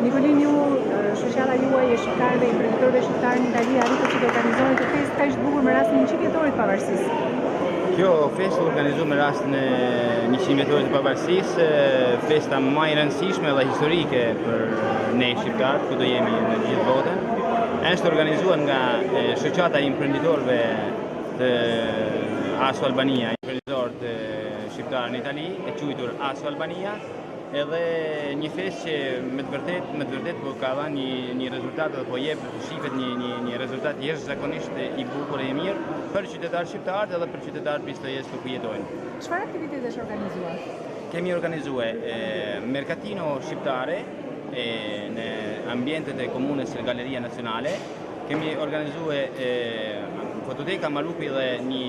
Nikolin, ju, shoqata juaj e shqiptarëve, imprenditorëve shqiptarë në Itali arritët që të organizojnë këtë festë kaq të bukur me rastin e 100 vjetorit të pavarësisë. Kjo festë organizuar me rastin e 100 vjetorit të pavarësisë, festa më e rëndësishme dhe historike për ne shqiptarët, ku do jemi në gjithë botën. Është organizuar nga shoqata e imprenditorëve të ASO Albania, imprenditorët shqiptarë në Itali, e quajtur ASO Albania. Edhe një festë që me të vërtet po ka dhënë një rezultat dhe po jep shifet një rezultat jashtëzakonisht i bukur e i mirë për qytetarët shqiptarë edhe për qytetarët Pistoies ku jetojnë. Çfarë aktivitete është organizuar? Kemi organizuar mercatino shqiptare në ambientet e komunës Galleria Nazionale. Kemi organizuar fototeka Marupi dhe një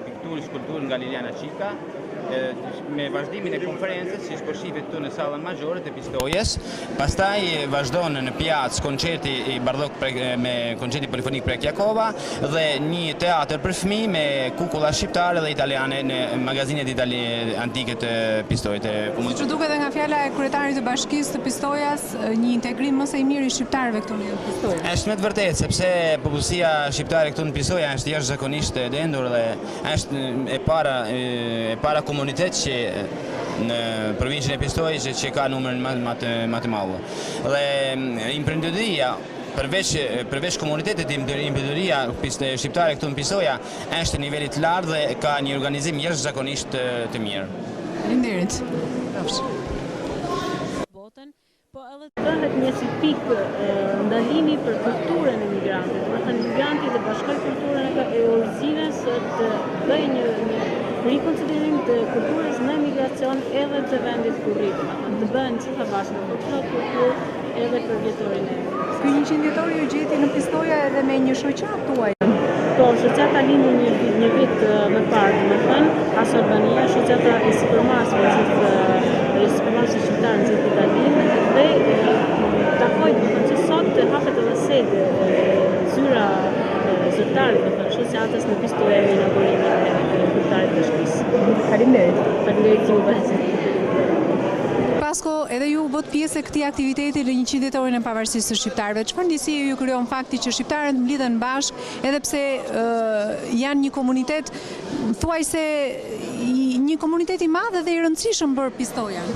pikturë shkulpturë nga Liliana Çika. Me vazhdimin e konferencës që shpërshifet këtu në sallën magjore të Pistoies. Pastaj vazhdon në pjacë koncerti i bardhok me koncerti polifonik Prekjakova dhe një teatr për fëmijë me kukulla shqiptare dhe italiane në magazinet antike të Pistoiet. Që duket edhe nga fjala e kryetarit të bashkisë të Pistoias, një integrim më së miri i shqiptarëve këtu në Pistoia. Është me të vërtetë sepse popullsia shqiptare këtu në Pistoia është jashtëzakonisht e dendur dhe është e para komunitet që në provincën e Pistoies që ka numrin më të madh. Dhe imprenditoria përveç komunitetit imprenditoria shqiptare këtu në Pistoia është në nivel të lartë dhe ka një organizim jashtëzakonisht të mirë. Faleminderit. Bëhet një si pikë ndalimi për kulturën e migrantit. Do të thënë migranti të bashkojë kulturën e origjinës të bëjë një rikonsiderim të kulturës në migracion edhe të vendit ku rritet, të bëhen që të bashkë në kulturë edhe për vjetorin e. Ky 100 vjetori ju gjeti në Pistoia edhe me një shoqatë tuaj. Po, shoqata lindi një vit më parë, domethënë, ASO Albania, shoqata e supermarketit shqiptar në gjithë Italinë dhe takoj që sot hapet edhe sede zyra zyrtare të shoqatës në Pistoia me inaugurimin e kryetarit të bashkisë. Faleminderit. Faleminderit juve. Pasko, edhe ju bët pjesë e këtij aktiviteti në 100 vjetorin e pavarësisë së shqiptarëve. Çfarë ndjesie ju krijon fakti që shqiptarët mblidhen bashkë, edhe pse janë një komunitet thuajse një komunitet i madh dhe i rëndësishëm për Pistoian?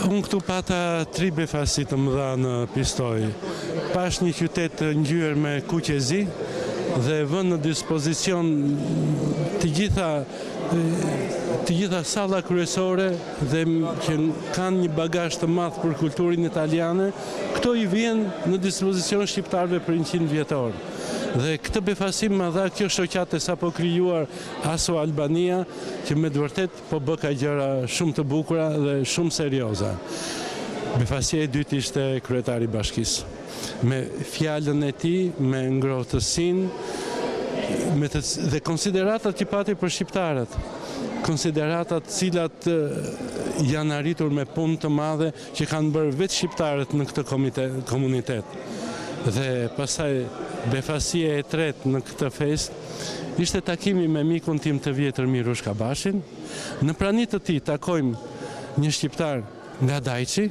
Unë këtu pata 3 befasi të mëdha në Pistoj. Pash një qytet të ngjyrë me kuqezi dhe vënë në dispozicion të gjitha salla kryesore dhe që kanë një bagazh të madh për kulturën italiane, këto i vjen në dispozicion shqiptarëve për 100 vjetor. Dhe këtë befasim më dha kjo shoqatë sapo krijuar ASO Albania, që me të vërtet po bë ka gjëra shumë të bukura dhe shumë serioza. Befasia e dytë ishte kryetari i bashkisë. Me fjalën e tij, me ngrohtësinë, dhe konsideratat që pati për shqiptarët. Konsideratat cilat janë arritur me punë të madhe që kanë bërë vetë shqiptarët në këtë komunitet. Dhe pasaj befasia e tretë në këtë fest ishte takimi me mikun tim të vjetër Mirush Kabashin. Në pranit të tij takojmë një shqiptar nga Dajçi,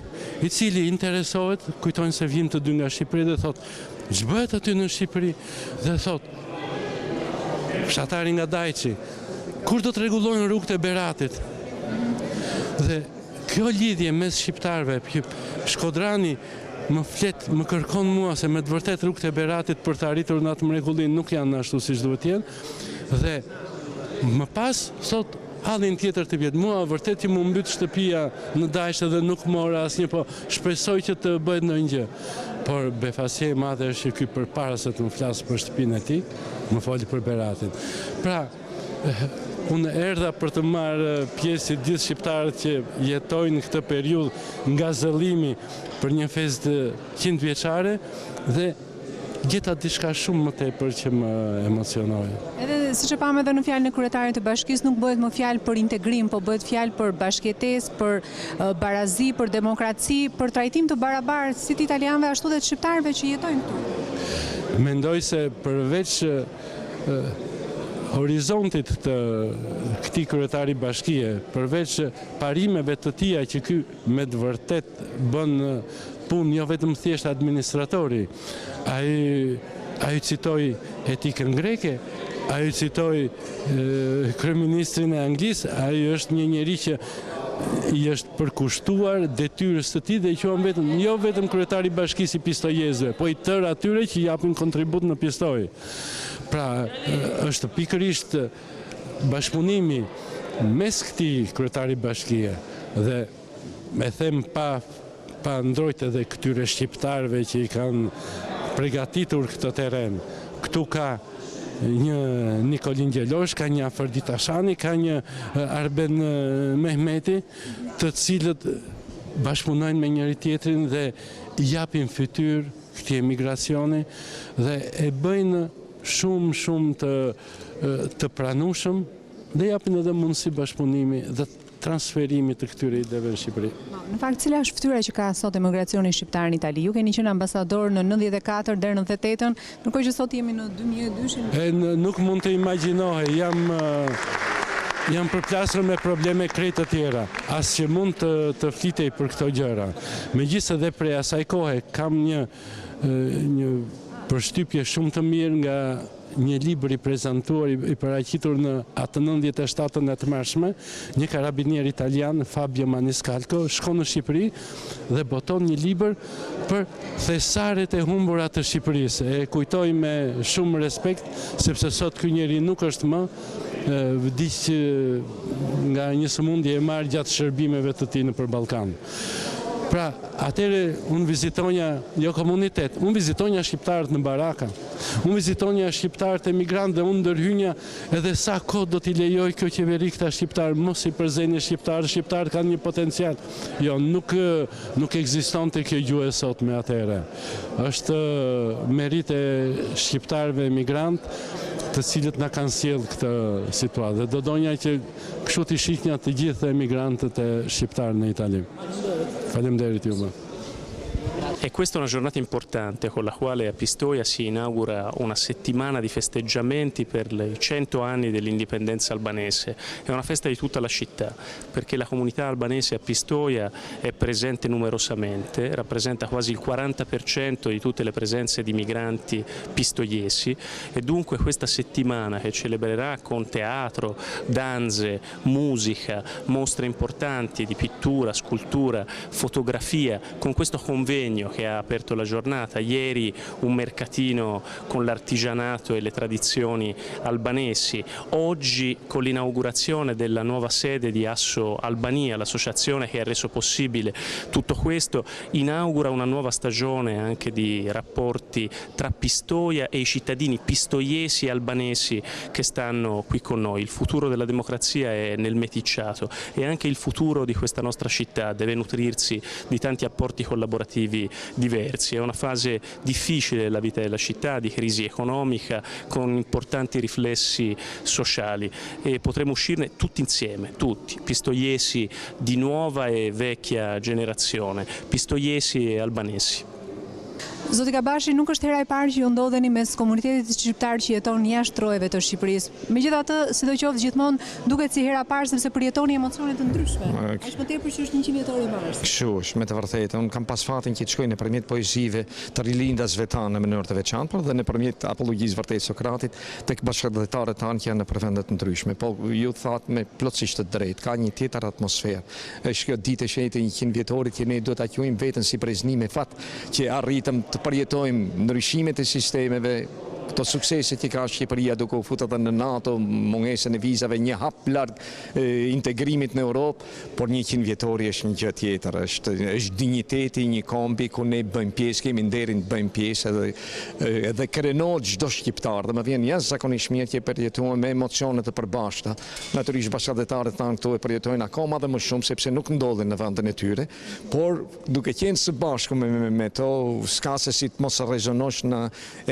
i cili interesohet, kujtojnë se vjen të dy nga Shqipëri dhe thot, ç'bëhet aty në Shqipëri? Dhe thot, fshatari nga Dajçi, kur do të rregullojnë rrugët e Beratit? Dhe kjo lidhje mes shqiptarëve, Shkodrani më kërkon mua se me të vërtet rrugët e Beratit për të arritur në atë mrekullinë nuk janë ashtu siç duhet të jenë. Dhe më pas thot hallin tjetër të vjetë. Mua vërtet që më mbyt shtëpia në Dajçë dhe nuk mora asnjë, po shpresoj që të bëhet ndonjë gjë. Por befasia e madhe është që ky përpara se të më flasë për shtëpinë e tij, më foli për Beratin. Pra, unë erdha për të marrë pjesë gjithë shqiptarët që jetojnë këtë periudhë nga zëllimi për një festë 100 vjeçare dhe gjeta diçka shumë më tepër që më emocionoi. Edhe siç e pam edhe në fjalën e kryetarit të bashkisë, nuk bëhet më fjalë për integrim, po bëhet fjalë për bashkëjetesë, për barazi, për demokraci, për trajtim të barabartë si të italianëve ashtu dhe të shqiptarëve që jetojnë këtu. Mendoj se përveç horizontit të këtij kryetari bashkie, përveç parimeve të tija që ky me të vërtet bën punë jo vetëm thjesht administratori, ai citoi etikën greke, ai citoi kryeministrin e Anglisë, ai është një njeri që i është përkushtuar detyrës së tij dhe i quhen vetëm jo vetëm kryetari i bashkisë i pistojezëve, po i tërë atyre që japin kontribut në pistoj. Pra, është pikërisht bashkëpunimi mes këtij kryetari bashkie dhe me them pa ndrojtë edhe këtyre shqiptarëve që i kanë përgatitur këtë terren. Këtu ka një Nikolin Gjelosh, ka një Aferdit Ashani, ka një Arben Mehmeti, të cilët bashkëpunojnë me njëri tjetrin dhe japin fytyrë këtij emigracioni dhe e bëjnë shumë të pranueshëm dhe japin edhe mundësi bashkëpunimi dhe transferimit të këtyre ideve në Shqipëri. Në fakt, cila është fytyra që ka sot emigracioni shqiptar në Itali? Ju keni qenë ambasador në 94 deri në 98, ndërkohë që sot jemi në 2002. Nuk mund të imagjinohej, jam përplasur me probleme krejt të tjera, as që mund të flitej për këto gjëra. Megjithëse dhe prej asaj kohe kam një përshtypje shumë të mirë nga një libër i prezantuar i paraqitur në atë 97-ën e të mërshme, një karabinier italian, Fabio Maniscalco, shkon në Shqipëri dhe boton një libër për thesaret e humbura të Shqipërisë. E kujtoj me shumë respekt, sepse sot ky njeri nuk është më, vdiq nga një sëmundje e marrë gjatë shërbimeve të tij nëpër Ballkan. Pra, atëre unë vizitonja, jo komunitet, unë vizitonja shqiptarët në baraka, unë vizitonja shqiptarët emigrantë dhe unë ndërhynja edhe sa kohë do t'i lejoj kjo qeveri këta shqiptarë, mos i përzeni shqiptarët kanë një potencial. Jo, nuk ekzistonte kjo gjuhë sot me atëre. Është merit e shqiptarëve emigrantë të cilët na kanë sjellë këtë situatë. Dhe do donja që kështu t'i shihnja të gjithë emigrantët e shqiptarë në Itali. Faleminderit juve. E questa è una giornata importante con la quale a Pistoia si inaugura una settimana di festeggiamenti per i 100 anni dell'indipendenza albanese. È una festa di tutta la città perché la comunità albanese a Pistoia è presente numerosamente, rappresenta quasi il 40% di tutte le presenze di migranti pistoiesi e dunque questa settimana che celebrerà con teatro, danze, musica, mostre importanti di pittura, scultura, fotografia, con questo convegno che ha aperto la giornata, ieri un mercatino con l'artigianato e le tradizioni albanesi, oggi con l'inaugurazione della nuova sede di Asso Albania, l'associazione che ha reso possibile tutto questo, inaugura una nuova stagione anche di rapporti tra Pistoia e i cittadini pistoiesi e albanesi che stanno qui con noi. Il futuro della democrazia è nel meticciato e anche il futuro di questa nostra città deve nutrirsi di tanti apporti collaborativi diversi. È una fase difficile della vita della città, di crisi economica, con importanti riflessi sociali e potremo uscirne tutti insieme, tutti, pistoiesi di nuova e vecchia generazione, pistoiesi e albanesi. Zoti Kabashi, nuk është hera e parë që ju ndodheni mes komunitetit shqiptar që jeton jashtë rrojeve të Shqipërisë. Megjithatë, sidoqoftë gjithmonë duket si hera e parë sepse përjetoni emocione të ndryshme. Aq më tepër që është 100 vjetor i Mars. Kështu është, me të vërtetë. Unë kam pas fatin që të shkoj nëpërmjet poezive të rilindasve tanë në mënyrë të veçantë, por dhe nëpërmjet apologjisë vërtet Sokratit tek bashkëdhetarët tanë që janë në vende të ndryshme. Po ju thatë me plotësisht të drejtë, ka një tjetër atmosferë. Është kjo ditë e shenjtë e 100 vjetorit që ne do ta quajmë veten si preznim e fat që arritëm të përjetojmë ndryshimet e sistemeve, këto sukseset që ka Shqipëria duke u futur edhe në NATO, mungesën e vizave, një hap larg integrimit në Europë, por 100 vjetori është një gjë tjetër, është dinjiteti, një kombi ku ne bëjmë pjesë, kemi nderin të bëjmë pjesë edhe krenohet çdo shqiptar. Dhe më vjen jashtëzakonisht mirë që përjetojmë me emocione të përbashkëta. Natyrisht bashkëdhetarët tanë këtu e përjetojnë akoma dhe më shumë sepse nuk ndodhin në vendin e tyre, por duke qenë së bashku me to, s'ka se si të mos rezonosh në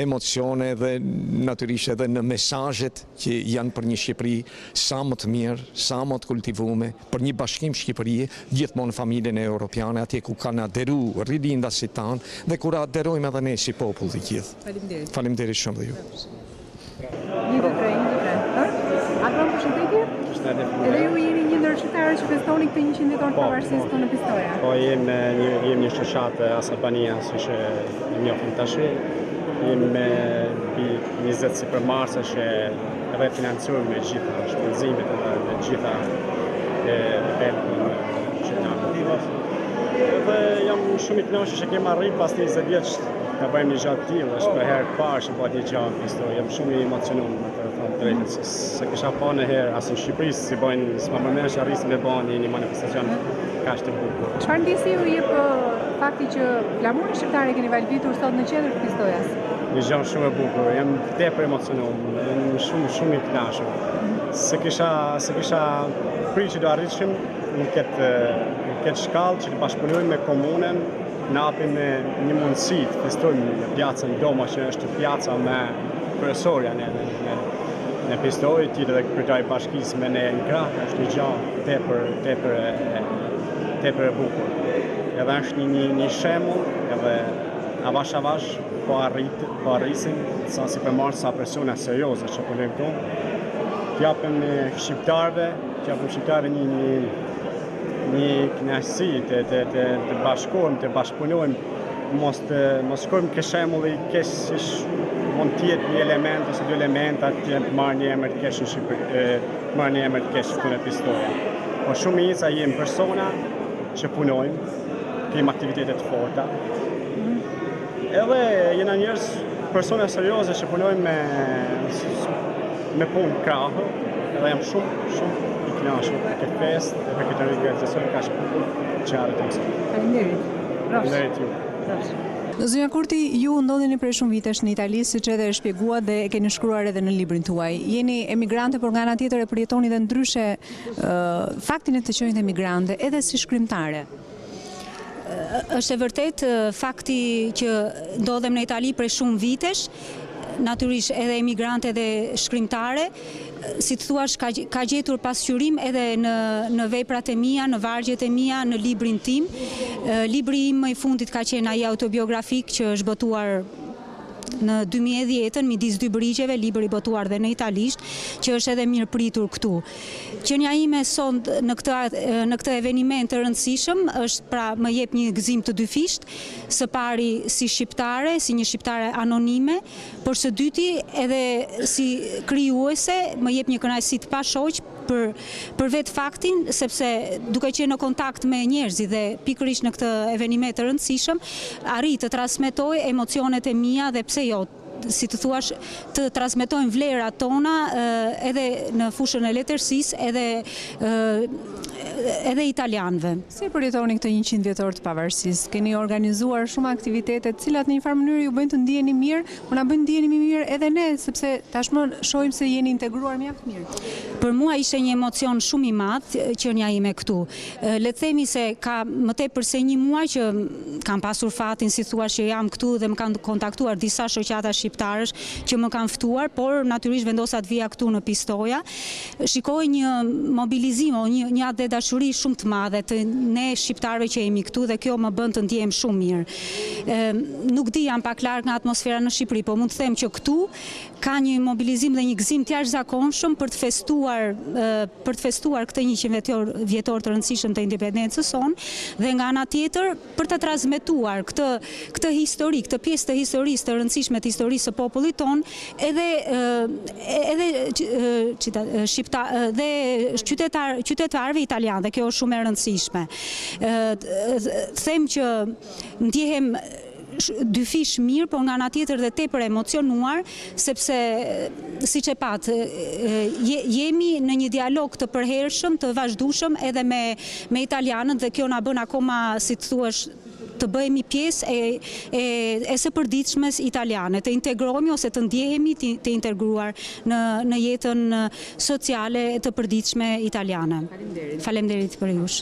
emocione dhe natyrisht edhe në mesazhet që janë për një Shqipëri sa më të mirë, sa më të kultivuar, për një bashkim Shqipërie, gjithmonë familjen e europiane, atje ku kanë aderuar rilindasit tanë dhe kur aderojmë edhe ne si popull të gjithë. Faleminderit. Faleminderit shumë dhe ju. Një, dy, tre. Edhe ju jeni një ndër shqiptarët që festoni këtë 100 vjetor të pavarësisë këtu në Pistoia. Po jem një shoqatë as Albania, siç e njohim tash. Jem me 20 si për mars që refinancojmë me gjitha shpenzimet edhe me gjitha Dhe jam shumë i kënaqur që kemi arrit pas 20 vjeç ta bëjmë një gjatë tillë, është për herë parë që bëhet një gjatë Pistoia. Jam shumë i emocionuar me të thënë drejtën, se kisha pa në herë as në Shqipëri si bëjnë, s'ma përmendesh arrisim me bëni një manifestacion kaq të bukur. Çfarë ndjesi ju jep fakti që flamurin shqiptar e keni valvitur sot në qendër të Pistoias? Një gjë shumë e bukur, jam tepër emocionuar, jam shumë i kënaqur. Se kisha prit që do arrishim në këtë shkallë që të bashkëpunojmë me komunën, në apim një mundësi të festojmë në pjacën Doma, që është pjaca me kryesorja në Pistoia, tjetër dhe kryetari i bashkisë me ne në krah, është një gjë tepër e bukur. Edhe është një shembull, edhe avash po arrisim sa si përmarrë sa persona serioze që punojnë këtu. T'japim shqiptarëve një kënaqësi të bashkohemi, të bashkëpunojmë, mos shkojmë ke shembulli keq si mund të jetë një element ose dy elementa të marrë një emër të keq në Shqipëri, marrë një emër të keq këtu në Pistoia. Po shumica jemi persona që punojmë, kemi aktivitete të forta. Edhe jena njerëz, persona serioze që punojmë me punë krahë, edhe jam shumë i kënaqur për këtë festë dhe për këtë organizacion kaq të bukur që arritëm sot. Faleminderit. Faleminderit ju. Zonja Kurti, ju ndodheni prej shumë vitesh në Itali, siç edhe e shpjeguat dhe e keni shkruar edhe në librin tuaj. Jeni emigrante, por nga ana tjetër e përjetoni dhe ndryshe faktin e të qenit emigrante, edhe si shkrimtare. Është e vërtet fakti që ndodhem në Itali prej shumë vitesh, natyrisht edhe emigrante edhe shkrimtare, si të thuash ka gjetur pasqyrim edhe në veprat e mia, në vargjet e mia, në librin tim. Libri im më i fundit ka qenë ai autobiografik që është botuar në 2010 midis dy brigjeve, libri botuar dhe në italisht, që është edhe mirë pritur këtu. Qenia ime sot në këtë eveniment të rëndësishëm është, pra, më jep një gëzim të dyfisht, së pari si shqiptare, si një shqiptare anonime, por së dyti edhe si krijuese më jep një kënaqësi të pashoq për vetë faktin, sepse duke qenë në kontakt me njerëzit dhe pikërisht në këtë eveniment të rëndësishëm, arrit të transmetoj emocionet e mia dhe pse jo, si të thuash, të transmetojnë vlerat tona edhe në fushën e letërsisë, edhe italianëve. Si përjetoni këtë 100 vjetor të pavarësisë? Keni organizuar shumë aktivitete, të cilat në një farë mënyrë ju bëjnë të ndiheni mirë, por na bëjnë ndiheni mirë edhe ne, sepse tashmë shohim se jeni integruar mjaft mirë. Për mua ishte një emocion shumë i madh qenia ime këtu. Le të themi se ka më tepër se një muaj që kam pasur fatin, si thua, që jam këtu dhe më kanë kontaktuar disa shoqata shqiptarësh që më kanë ftuar, por natyrisht vendosa të vija këtu në Pistoia. Shikoj një mobilizim, një atë dashuri shumë të madhe të ne shqiptarëve që jemi këtu dhe kjo më bën të ndjehem shumë mirë. Nuk di, jam pak larg nga atmosfera në Shqipëri, po mund të them që këtu ka një mobilizim dhe një gëzim të jashtëzakonshëm për të festuar këtë 100 vjetor të rëndësishëm të independencës sonë, dhe nga ana tjetër për të transmetuar këtë histori, këtë pjesë të historisë të rëndësishme të historisë së popullit ton, edhe qytetarëve italianë, dhe kjo është shumë e rëndësishme. Them që ndjehem dyfish mirë, por nga ana tjetër dhe tepër emocionuar, sepse siç e pat, jemi në një dialog të përhershëm, të vazhdueshëm edhe me italianët, dhe kjo na bën akoma, si të thuash, të bëhemi pjesë e së përditshmes italiane, të integrohemi ose të ndjehemi të integruar në jetën sociale të përditshme italiane. Faleminderit për jush.